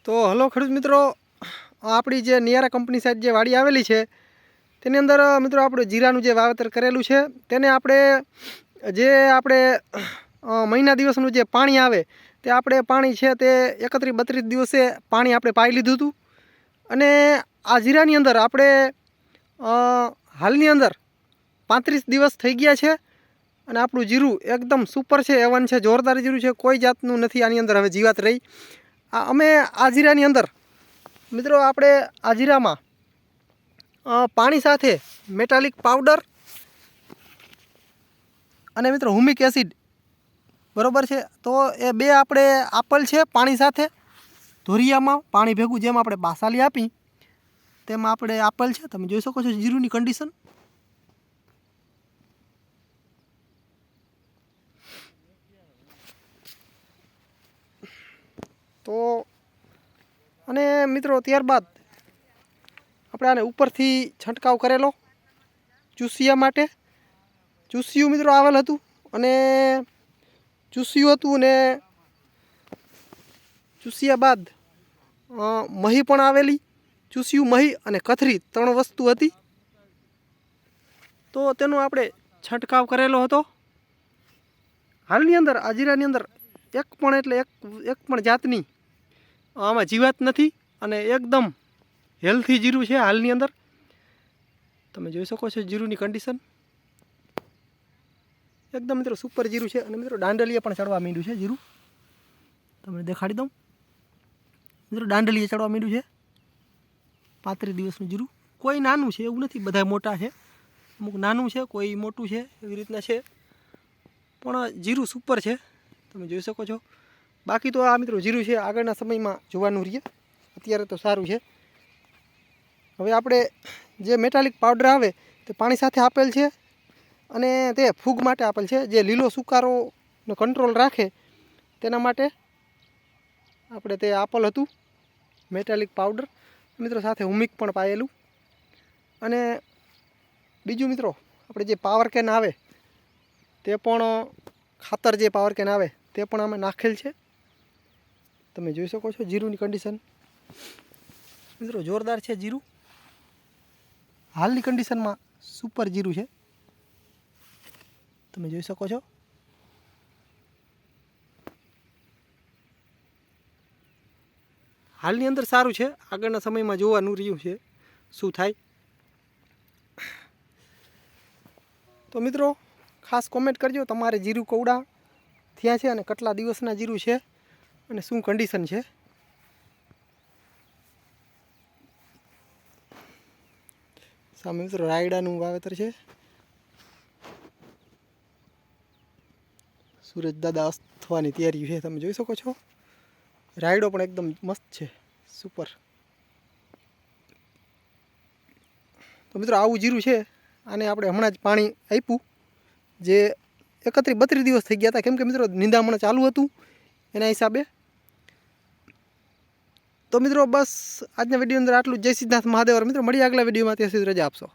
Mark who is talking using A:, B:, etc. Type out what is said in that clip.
A: તો હલો ખેડૂત મિત્રો, આપણી જે નિયારા કંપની સાઈડ જે વાડી આવેલી છે તેની અંદર મિત્રો આપણે જીરાનું જે વાવેતર કરેલું છે તેને આપણે મહિના દિવસનું જે પાણી આવે તે આપણે પાણી છે તે 31-32 દિવસે પાણી આપણે પાઈ લીધું હતું. અને આ જીરાની અંદર આપણે હાલની અંદર 35 દિવસ થઈ ગયા છે અને આપણું જીરું એકદમ સુપર છે, એવન છે, જોરદાર જીરું છે, કોઈ જાતનું નથી આની અંદર હવે જીવાત રહી. અમે આ જીરાની અંદર મિત્રો આપણે આ જીરામાં પાણી સાથે મેટાલિક પાવડર અને મિત્રો હુમિક એસિડ બરાબર છે, તો એ બે આપણે આપેલ છે પાણી સાથે ધોરિયામાં પાણી ભેગું, જેમ આપણે બાસાલી આપી તેમાં આપણે આપેલ છે. તમે જોઈ શકો છો જીરુની કન્ડિશન. તો અને મિત્રો ત્યારબાદ આપણે આને ઉપરથી છંટકાવ કરેલો ચૂસિયા માટે. ચૂસિયું મિત્રો આવેલ હતું અને ચૂસિયું હતું ને ચૂસિયા બાદ મહી પણ આવેલી. ચૂસિયું, મહી અને કથરી 3 વસ્તુ હતી, તો તેનો આપણે છંટકાવ કરેલો હતો. હાલની અંદર આ જીરાની અંદર એક પણ જાતની આમાં જીવાત નથી અને એકદમ હેલ્થી જીરું છે હાલની અંદર. તમે જોઈ શકો છો જીરુંની કન્ડિશન એકદમ મિત્રો સુપર જીરું છે. અને મિત્રો દાંડલીએ પણ ચડવા માંડ્યું છે જીરું, તમને દેખાડી દઉં. મિત્રો દાંડલીએ ચડવા માંડ્યું છે. 35 દિવસનું જીરું. કોઈ નાનું છે એવું નથી, બધા મોટા છે, અમુક નાનું છે, કોઈ મોટું છે, એવી રીતના છે, પણ જીરું સુપર છે, તમે જોઈ શકો છો. બાકી તો આ મિત્રો જીરું છે આગળના સમયમાં જોવાનું રહીએ, અત્યારે તો સારું છે. હવે આપણે જે મેટાલિક પાવડર આવે તે પાણી સાથે આપેલ છે અને તે ફૂગ માટે આપેલ છે, જે લીલો સુકારોનો કંટ્રોલ રાખે તેના માટે આપણે તે આપેલ હતું મેટાલિક પાવડર. મિત્રો સાથે હુમિક પણ પાયેલું. અને બીજું મિત્રો આપણે જે પાવર કેન આવે તે પણ ખાતર, જે પાવર કેન આવે તે પણ અમે નાખેલ છે. તમે જોઈ શકો છો જીરુંની કન્ડિશન. મિત્રો જોરદાર છે જીરું, હાલની કન્ડિશનમાં સુપર જીરું છે, તમે જોઈ શકો છો. હાલની અંદર સારું છે, આગળના સમયમાં જોવાનું રહ્યું છે શું થાય. તો મિત્રો ખાસ કોમેન્ટ કરજો તમારે જીરું કવડા થયા છે અને કેટલા દિવસના જીરું છે અને શું કન્ડિશન છે. સામે મિત્રો રાયડાનું વાવેતર છે. સૂરજ દાદા અસ્ત થવાની તૈયારી છે, તમે જોઈ શકો છો. રાયડો પણ એકદમ મસ્ત છે, સુપર. તો મિત્રો આવું જીરું છે. આને આપણે હમણાં જ પાણી આપ્યું, જે 31-32 દિવસ થઈ ગયા હતા, કેમ કે મિત્રો નિંદામણ ચાલુ હતું એના હિસાબે. તો મિત્રો બસ આજના વિડીયો અંદર આટલું. જય સિદ્ધાર્થ મહાદેવ. મિત્રો મળીએ આગલા વિડીયોમાં, ત્યાં સુધી રજા આપશો.